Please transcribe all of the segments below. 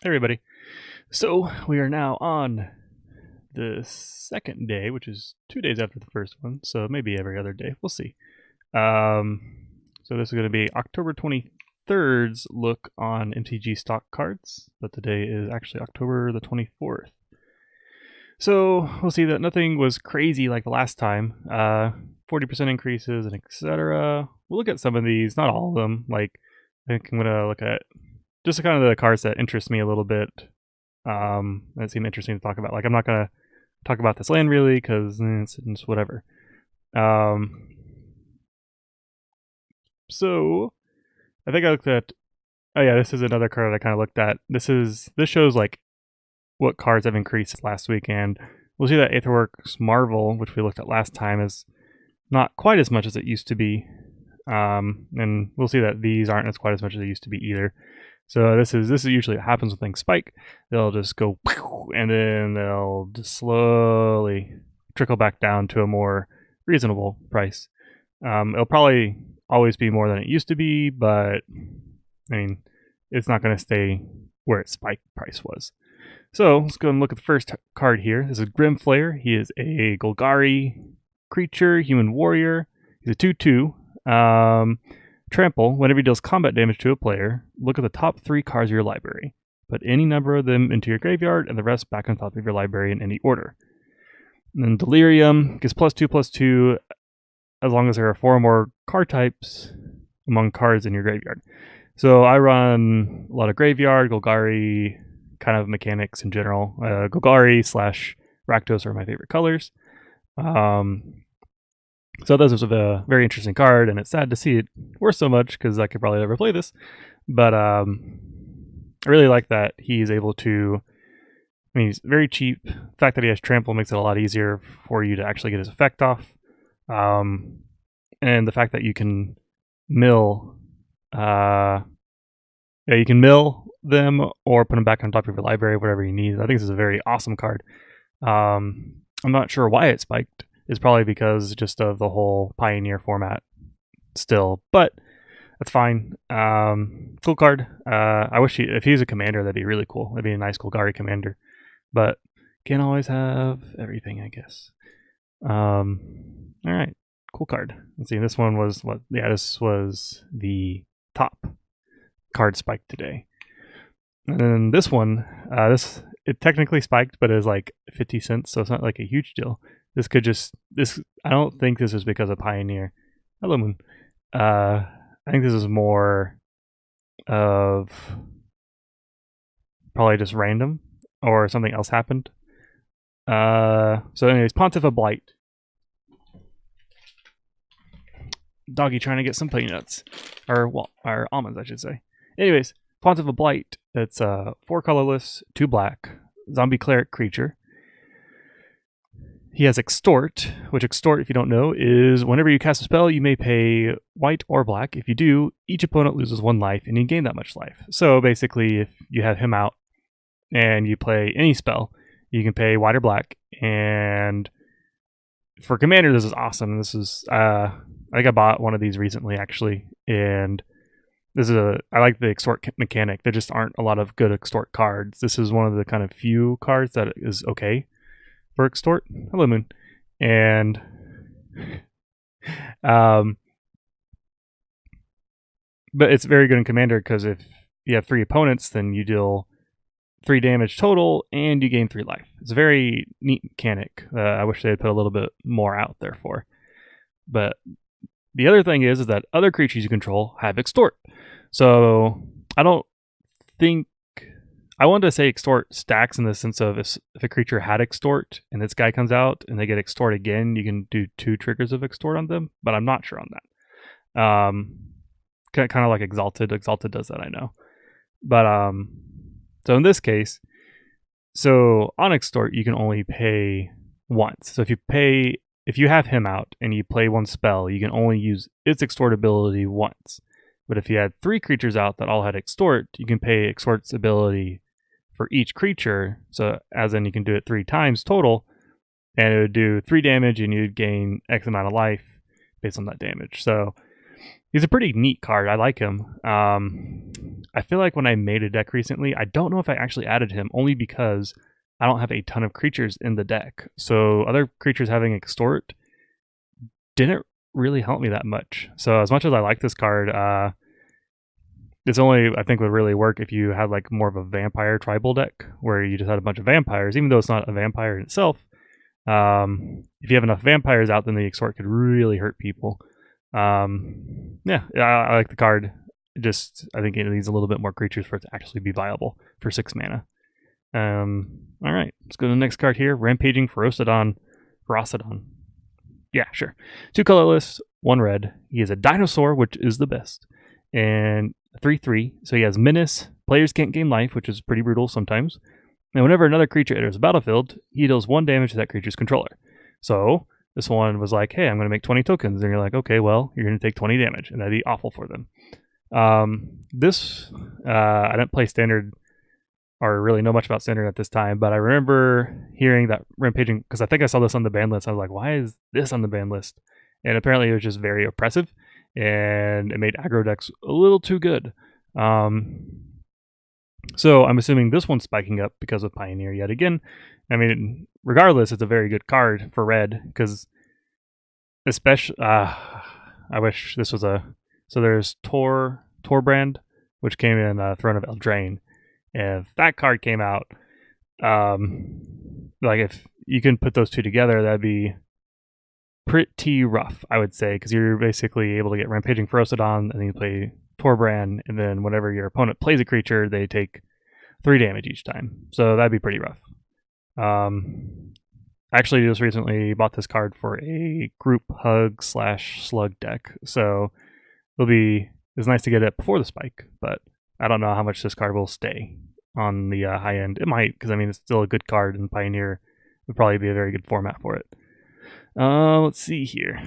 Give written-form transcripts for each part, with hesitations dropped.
Hey everybody. So we are now on the second day, which is 2 days after the first one, so maybe every other day. We'll see. Um, so this is going to be October 23rd's look on MTG stock cards, but today is actually October the 24th. So we'll see that nothing was crazy like the last time. 40% increases and etc. We'll look at some of these, not all of them. Like I think I'm going to look at just kind of the cards that interest me a little bit. That seem interesting to talk about. Like I'm not gonna talk about this land really because it's whatever. So I think I looked at. Oh yeah, this is another card I kind of looked at. This shows like what cards have increased last week, and we'll see that Aetherworks Marvel, which we looked at last time, is not quite as much as it used to be. And we'll see that these aren't as quite as much as they used to be either. So this is usually what happens when things spike. They'll just go, and then they'll just slowly trickle back down to a more reasonable price. It'll probably always be more than it used to be, but I mean, it's not going to stay where its spike price was. So let's go and look at the first card here. This is Grim Flayer. He is a Golgari creature, human warrior. He's a 2/2. Trample, whenever he deals combat damage to a player, look at the top 3 cards of your library. Put any number of them into your graveyard and the rest back on top of your library in any order. And then Delirium gives +2/+2 as long as there are 4 or more card types among cards in your graveyard. So I run a lot of graveyard, Golgari kind of mechanics in general. Golgari / Rakdos are my favorite colors. So this was a very interesting card, and it's sad to see it worth so much because I could probably never play this. But I really like that he's able to. I mean, he's very cheap. The fact that he has trample makes it a lot easier for you to actually get his effect off. And the fact that you can mill, you can mill them or put them back on top of your library, whatever you need. I think this is a very awesome card. I'm not sure why it spiked. It's probably because just of the whole Pioneer format still, but that's fine. Cool card. I wish if he was a commander, that'd be really cool. That'd be a nice Golgari commander, but can't always have everything, I guess. All right, cool card. Let's see. This one was what? Yeah, this was the top card spike today. And then this one, it technically spiked, but it was like 50 cents, so it's not like a huge deal. I don't think this is because of Pioneer. Hello, Moon. I think this is more of probably just random or something else happened. So anyways, Pontiff of Blight. Doggy trying to get some peanuts. Or almonds, I should say. Anyways, Pontiff of Blight. It's 4 colorless, 2 black, zombie cleric creature. He has Extort, which Extort, if you don't know, is whenever you cast a spell, you may pay white or black. If you do, each opponent loses 1 life, and you gain that much life. So basically, if you have him out and you play any spell, you can pay white or black. And for Commander, this is awesome. This is, I think I bought one of these recently, actually, and I like the Extort mechanic. There just aren't a lot of good Extort cards. This is one of the kind of few cards that is okay for Extort. Hello, Moon. And but it's very good in Commander because if you have 3 opponents, then you deal 3 damage total and you gain 3 life. It's a very neat mechanic. I wish they had put a little bit more out there for. But the other thing is that other creatures you control have Extort. So I don't think I wanted to say Extort stacks in the sense of if a creature had Extort and this guy comes out and they get Extort again, you can do 2 triggers of Extort on them, but I'm not sure on that. Kind of like Exalted. Exalted does that, I know. But so in this case, so on Extort you can only pay once. So if you have him out and you play 1 spell, you can only use its Extort ability once. But if you had 3 creatures out that all had Extort, you can pay Extort's ability for each creature, so as in you can do it 3 times total, and it would do 3 damage and you'd gain X amount of life based on that damage. So he's a pretty neat card. I like him. I feel like when I made a deck recently, I don't know if I actually added him, only because I don't have a ton of creatures in the deck. So other creatures having extort didn't really help me that much. So as much as I like this card, this only, I think, would really work if you had like more of a vampire tribal deck where you just had a bunch of vampires, even though it's not a vampire in itself. If you have enough vampires out, then the extort could really hurt people. Yeah, I like the card. Just, I think it needs a little bit more creatures for it to actually be viable for 6 mana. All right, let's go to the next card here. Rampaging Ferocidon. Yeah, sure. 2 colorless, 1 red. He is a dinosaur, which is the best. And 3/3, so he has Menace. Players can't gain life, which is pretty brutal sometimes. And whenever another creature enters the battlefield, he deals 1 damage to that creature's controller. So this one was like, hey, I'm going to make 20 tokens. And you're like, okay, well, you're going to take 20 damage, and that'd be awful for them. I didn't play Standard or really know much about Standard at this time, but I remember hearing that Rampaging, because I think I saw this on the ban list. I was like, why is this on the ban list? And apparently it was just very oppressive, and it made aggro decks a little too good. So I'm assuming this one's spiking up because of Pioneer yet again. I mean, regardless, it's a very good card for red, because especially, I wish this was a, so there's Torbrand, which came in Throne of Eldraine. If that card came out, like if you can put those two together, that'd be pretty rough, I would say, because you're basically able to get Rampaging Ferocidon, and then you play Torbrand, and then whenever your opponent plays a creature, they take 3 damage each time. So that'd be pretty rough. Actually, just recently bought this card for a group hug / slug deck, so it's nice to get it before the spike, but I don't know how much this card will stay on the high end. It might, because I mean it's still a good card, and Pioneer would probably be a very good format for it. Let's see here.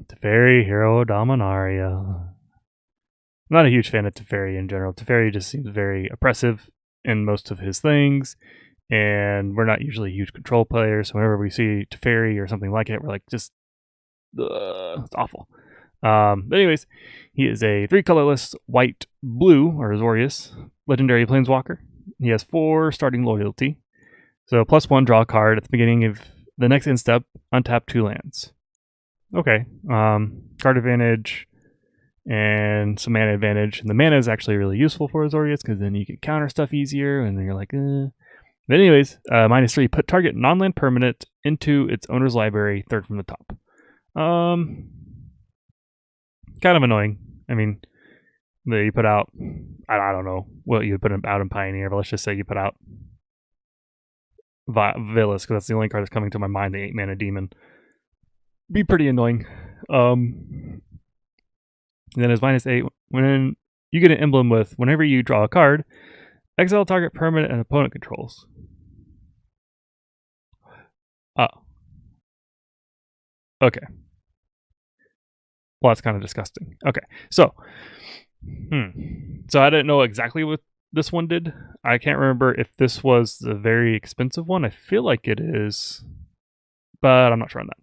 Teferi, Hero Dominaria. I'm not a huge fan of Teferi in general. Teferi just seems very oppressive in most of his things, and we're not usually huge control players, so whenever we see Teferi or something like it, we're like, just, it's awful. But anyways, he is a 3 colorless, white, blue, or Azorius, legendary planeswalker. He has 4 starting loyalty. So +1, draw a card at the beginning of the next end step, untap 2 lands. Okay, card advantage and some mana advantage. And the mana is actually really useful for Azorius, because then you can counter stuff easier, and then you're like, But anyways, -3, put target non-land permanent into its owner's library, 3rd from the top. Kind of annoying. I mean, you put out, I don't know what you would put out in Pioneer, but let's just say you put out Villas, because that's the only card that's coming to my mind, the 8-mana demon. Be pretty annoying. And then his -8, when you get an emblem with, whenever you draw a card, exile target permanent and opponent controls. Oh. Okay. Well, that's kind of disgusting. Okay, so I didn't know exactly what this one did. I can't remember if this was the very expensive one. I feel like it is, but I'm not sure on that.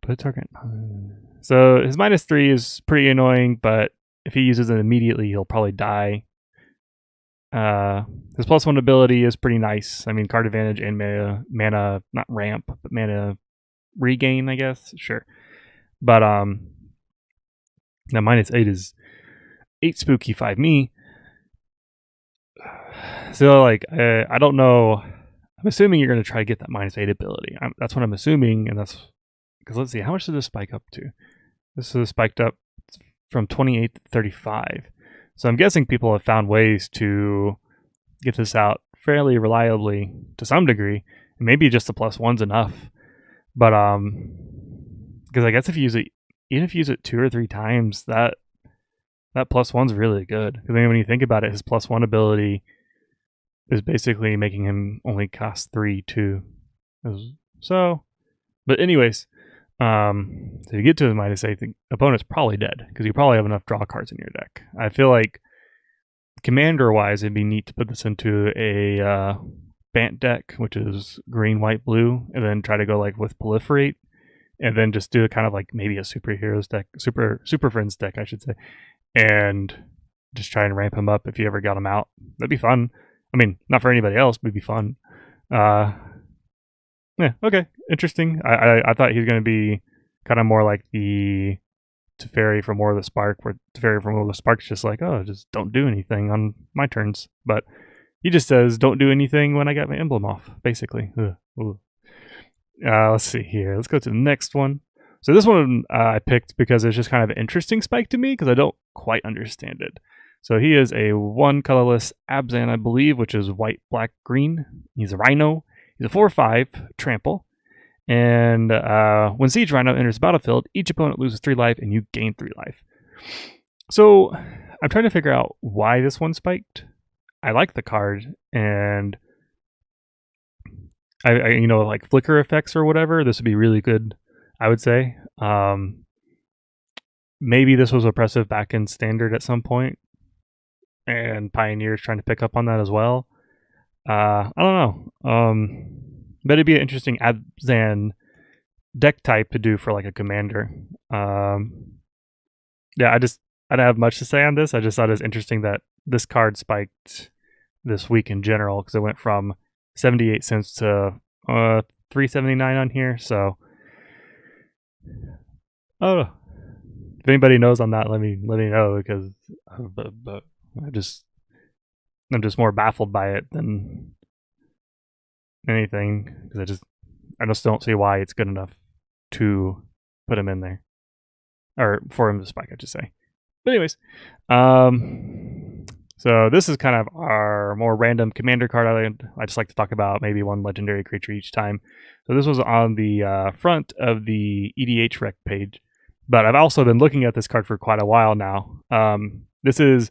Put target. So his -3 is pretty annoying, but if he uses it immediately, he'll probably die. His +1 ability is pretty nice. I mean, card advantage and mana, not ramp, but mana regain, I guess. Sure. But now -8 is 8 spooky, 5 me. So like, I don't know. I'm assuming you're going to try to get that -8 ability. That's what I'm assuming, and that's because, let's see, how much did this spike up to? This is spiked up from 28 to 35. So I'm guessing people have found ways to get this out fairly reliably to some degree, and maybe just the +1's enough. But because I guess if you use it, even if you use it 2 or 3 times, that +1's really good. Because when you think about it, his +1 ability is basically making him only cost 3 too. So, but anyways, so you get to his -8, the opponent's probably dead, because you probably have enough draw cards in your deck. I feel like commander-wise, it'd be neat to put this into a Bant deck, which is green, white, blue, and then try to go like with Proliferate, and then just do kind of like maybe a superheroes deck, super friends deck, I should say, and just try and ramp him up if you ever got him out. That'd be fun. I mean, not for anybody else, but it'd be fun. Yeah, okay, interesting. I thought he was going to be kind of more like the Teferi from War of the Spark, where Teferi from War of the Spark's just like, oh, just don't do anything on my turns. But he just says, don't do anything when I got my emblem off, basically. Let's see here. Let's go to the next one. So this one I picked because it's just kind of an interesting spike to me because I don't quite understand it. So he is a one colorless Abzan, I believe, which is white, black, green. He's a Rhino. He's a 4/5 trample. And when Siege Rhino enters the battlefield, each opponent loses 3 life and you gain 3 life. So I'm trying to figure out why this one spiked. I like the card, and I like flicker effects or whatever, this would be really good, I would say. Maybe this was oppressive back in Standard at some point, and Pioneer's trying to pick up on that as well. I don't know. But it'd be an interesting Abzan deck type to do for like a commander. Yeah, I don't have much to say on this. I just thought it was interesting that this card spiked this week in general because it went from 78 cents to $3.79 on here. So, oh, if anybody knows on that, let me know because but I'm just more baffled by it than anything because I just don't see why it's good enough to put him in there or for him to spike, I should say. But anyways, so this is kind of our more random commander card. I just like to talk about maybe one legendary creature each time. So this was on the front of the EDH rec page, but I've also been looking at this card for quite a while now. This is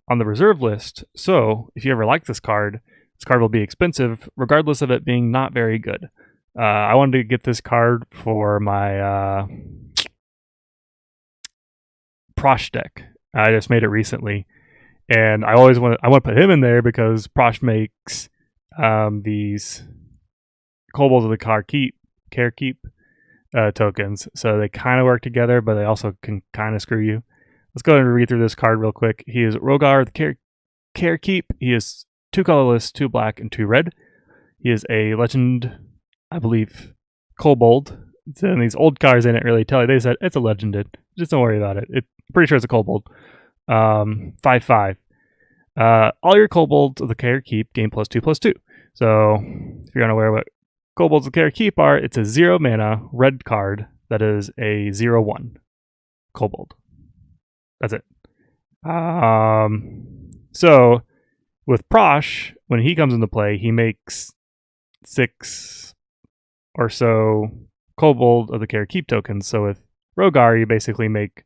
on the reserve list, so if you ever like this card will be expensive, regardless of it being not very good. I wanted to get this card for my Prosh deck. I just made it recently, and I want to put him in there because Prosh makes these Kobolds of the Kher Keep tokens, so they kind of work together, but they also can kind of screw you. Let's go ahead and read through this card real quick. He is Rohgahh of Kher Keep. He is 2 colorless, 2 black, and 2 red. He is a legend, I believe, Kobold. And these old cards didn't really tell you. They said it's a legended. Just don't worry about it. I'm pretty sure it's a Kobold. 5/5. All your Kobolds of the Kher Keep gain +2/+2. So if you're unaware what Kobolds of Kher Keep are, it's a 0 mana red card that is a 0/1 Kobold. That's it. So with Prosh, when he comes into play, he makes 6 or so Kobold of the Kher Keep tokens. So with Rohgahh, you basically make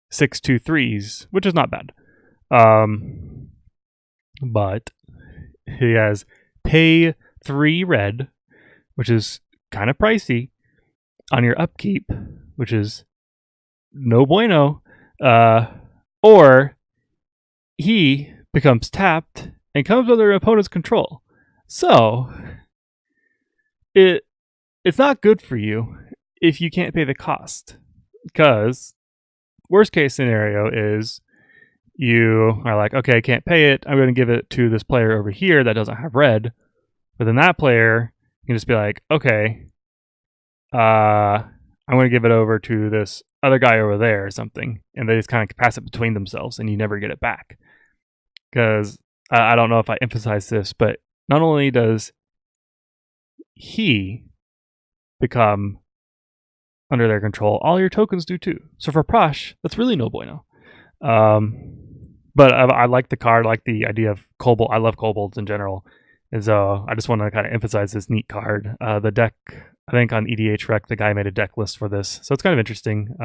6 2/3s, which is not bad. But he has pay 3 red, which is kind of pricey, on your upkeep, which is no bueno. Or he becomes tapped and comes under your opponent's control. So it's not good for you if you can't pay the cost, because worst case scenario is you are like, okay, I can't pay it. I'm going to give it to this player over here that doesn't have red. But then that player can just be like, okay, I'm going to give it over to this other guy over there or something. And they just kind of pass it between themselves and you never get it back. Because I don't know if I emphasize this, but not only does he become under their control, all your tokens do too. So for Prosh, that's really no bueno. But I like the card, I like the idea of Kobold. I love Kobolds in general. And so I just want to kind of emphasize this neat card. The deck, I think on EDH Rec, the guy made a deck list for this. So it's kind of interesting.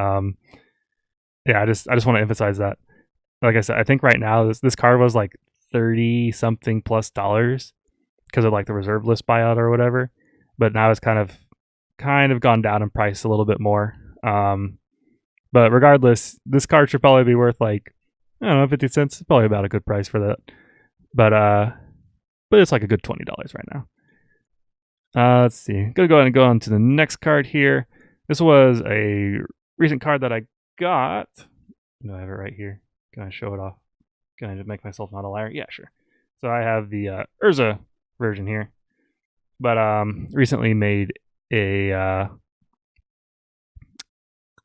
Yeah, I just want to emphasize that. Like I said, I think right now this card was like 30 something plus dollars because of like the reserve list buyout or whatever. But now it's kind of gone down in price a little bit more. But regardless, this card should probably be worth like, I don't know, 50 cents. It's probably about a good price for that. But it's like a good $20 right now. Let's see. Gonna go ahead and go on to the next card here. This was a recent card that I got. No, I have it right here. Can I show it off? Can I just make myself not a liar? Yeah, sure. So I have the Urza version here, but recently made a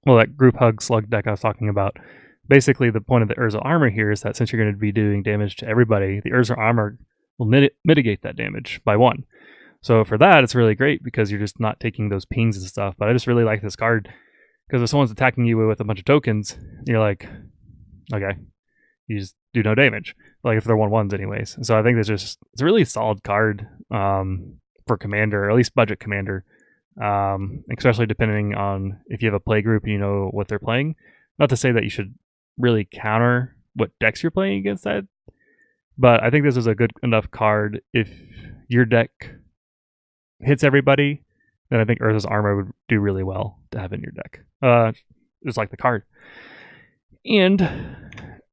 that group hug slug deck I was talking about. Basically, the point of the Urza armor here is that since you're going to be doing damage to everybody, the Urza armor will mitigate that damage by 1. So for that, it's really great because you're just not taking those pings and stuff. But I just really like this card because if someone's attacking you with a bunch of tokens, you're like, okay, you just do no damage. Like if they're 1/1s anyways. So I think it's a really solid card for commander, or at least budget commander. Especially depending on if you have a play group and you know what they're playing. Not to say that you should really counter what decks you're playing against that, but I think this is a good enough card. If your deck hits everybody, then I think Urza's armor would do really well to have in your deck. Just like the card. And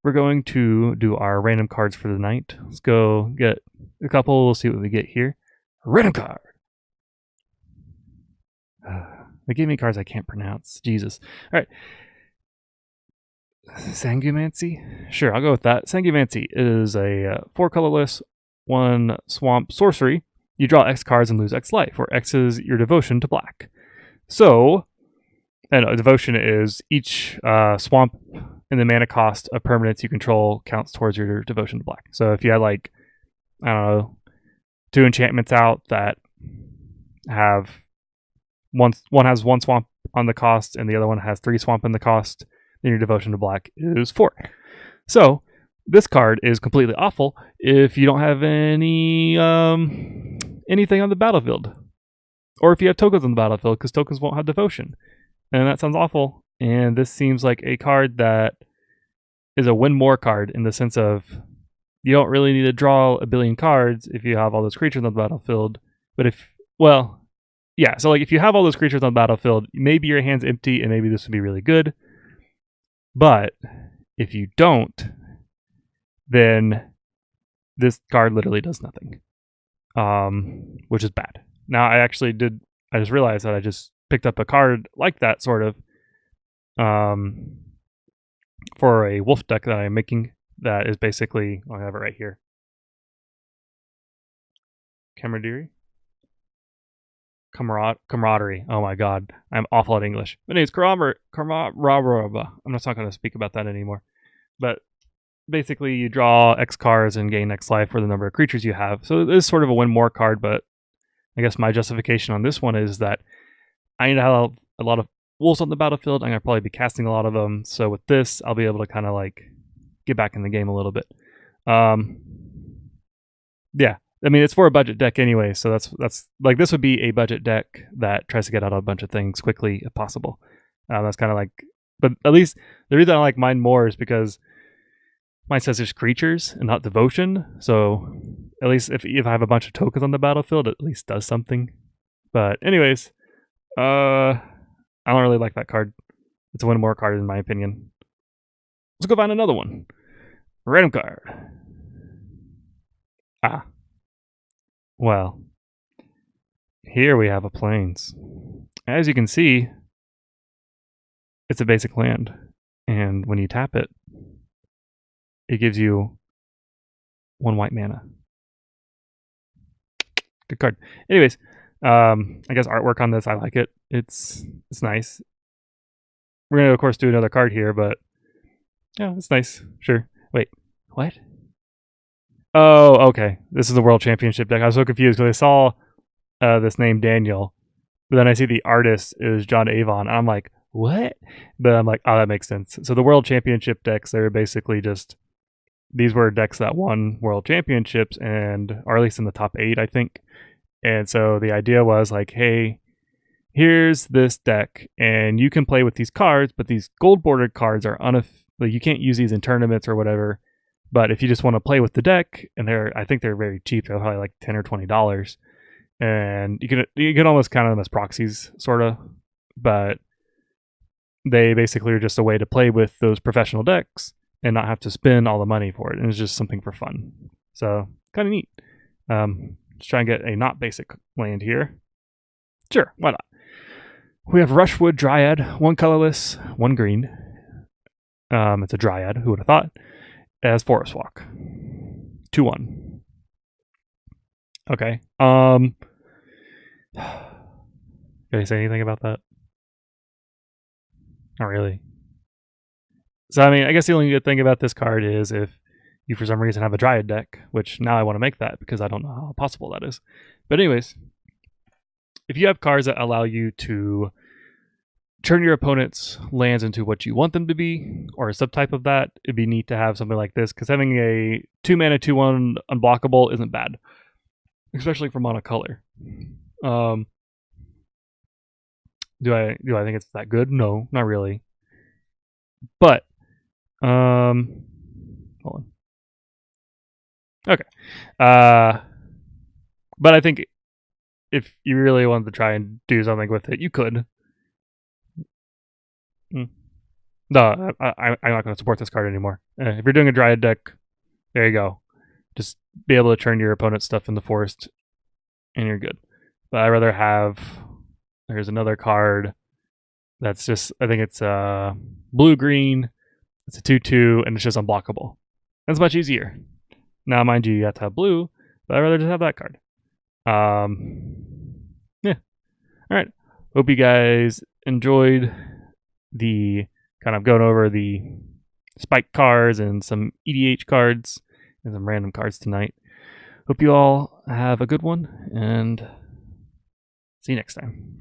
we're going to do our random cards for the night. Let's go get a couple. We'll see what we get here. Random card. They gave me cards I can't pronounce. Jesus. All right. Sangumancy? Sure, I'll go with that. Sangumancy is a 4 colorless, 1 swamp sorcery. You draw X cards and lose X life, where X is your devotion to black. So, and devotion is each swamp and the mana cost of permanents you control counts towards your devotion to black. So if you had like, I don't know, 2 enchantments out that have one has 1 swamp on the cost and the other one has 3 swamp in the cost, then your devotion to black is 4. So this card is completely awful if you don't have any anything on the battlefield, or if you have tokens on the battlefield, because tokens won't have devotion, and that sounds awful. And this seems like a card that is a win more card in the sense of you don't really need to draw a billion cards if you have all those creatures on the battlefield. But so like if you have all those creatures on the battlefield, maybe your hand's empty and maybe this would be really good. But if you don't, then this card literally does nothing, which is bad. Now I just realized that I just picked up a card like that sort of for a wolf deck that I'm making that is basically, I have it right here. Camaraderie. Oh my god, I'm awful at English. My name's camaraderie. I'm not going to speak about that anymore. But basically, you draw X cards and gain X life for the number of creatures you have. So it is sort of a win more card, but I guess my justification on this one is that I need to have a lot of wolves on the battlefield. I'm going to probably be casting a lot of them. So with this, I'll be able to kind of like get back in the game a little bit. Yeah. I mean, it's for a budget deck anyway, so that's like this would be a budget deck that tries to get out a bunch of things quickly if possible. That's kind of like, but at least the reason I like mine more is because mine says there's creatures and not devotion. So at least if I have a bunch of tokens on the battlefield, it at least does something. But anyways, I don't really like that card. It's a win more card in my opinion. Let's go find another one. Random card. Well, here we have a plains. As you can see, it's a basic land, and when you tap it, it gives you 1 white mana. Good card. Anyways, I guess artwork on this, I like it. It's nice. We're gonna of course do another card here, but yeah, it's nice. Sure. Wait, what? Oh, okay. This is the World Championship deck. I was so confused because I saw this name Daniel, but then I see the artist is John Avon, and I'm like, what? But I'm like, oh, that makes sense. So the World Championship decks, they're basically just, these were decks that won World Championships, and or at least in the top 8, I think. And so the idea was like, hey, here's this deck, and you can play with these cards, but these gold bordered cards are like you can't use these in tournaments or whatever. But if you just want to play with the deck, and I think they're very cheap, they're probably like $10 or $20, and you can almost count them as proxies, sort of. But they basically are just a way to play with those professional decks and not have to spend all the money for it. And it's just something for fun. So kind of neat. Let's try and get a not basic land here. Sure, why not? We have Rushwood Dryad, 1 colorless, 1 green. It's a Dryad. Who would have thought? It has Forest Walk. 2/1. Okay. Can I say anything about that? Not really. So, I mean, I guess the only good thing about this card is if you, for some reason, have a Dryad deck, which now I want to make that because I don't know how possible that is. But anyways, if you have cards that allow you to turn your opponent's lands into what you want them to be, or a subtype of that, it'd be neat to have something like this, because having a 2-mana 2/1 unblockable isn't bad, especially for monocolor. Do I think it's that good? No, not really. But hold on. Okay. But I think if you really wanted to try and do something with it, you could. No, I'm not going to support this card anymore. If you're doing a Dryad deck, there you go. Just be able to turn your opponent's stuff in the forest, and you're good. But I'd rather have... There's another card that's just... I think it's blue-green. It's a 2/2, and it's just unblockable. That's much easier. Now, mind you have to have blue, but I'd rather just have that card. Yeah. All right. Hope you guys enjoyed the kind of going over the spike cards and some EDH cards and some random cards tonight. Hope you all have a good one, and see you next time.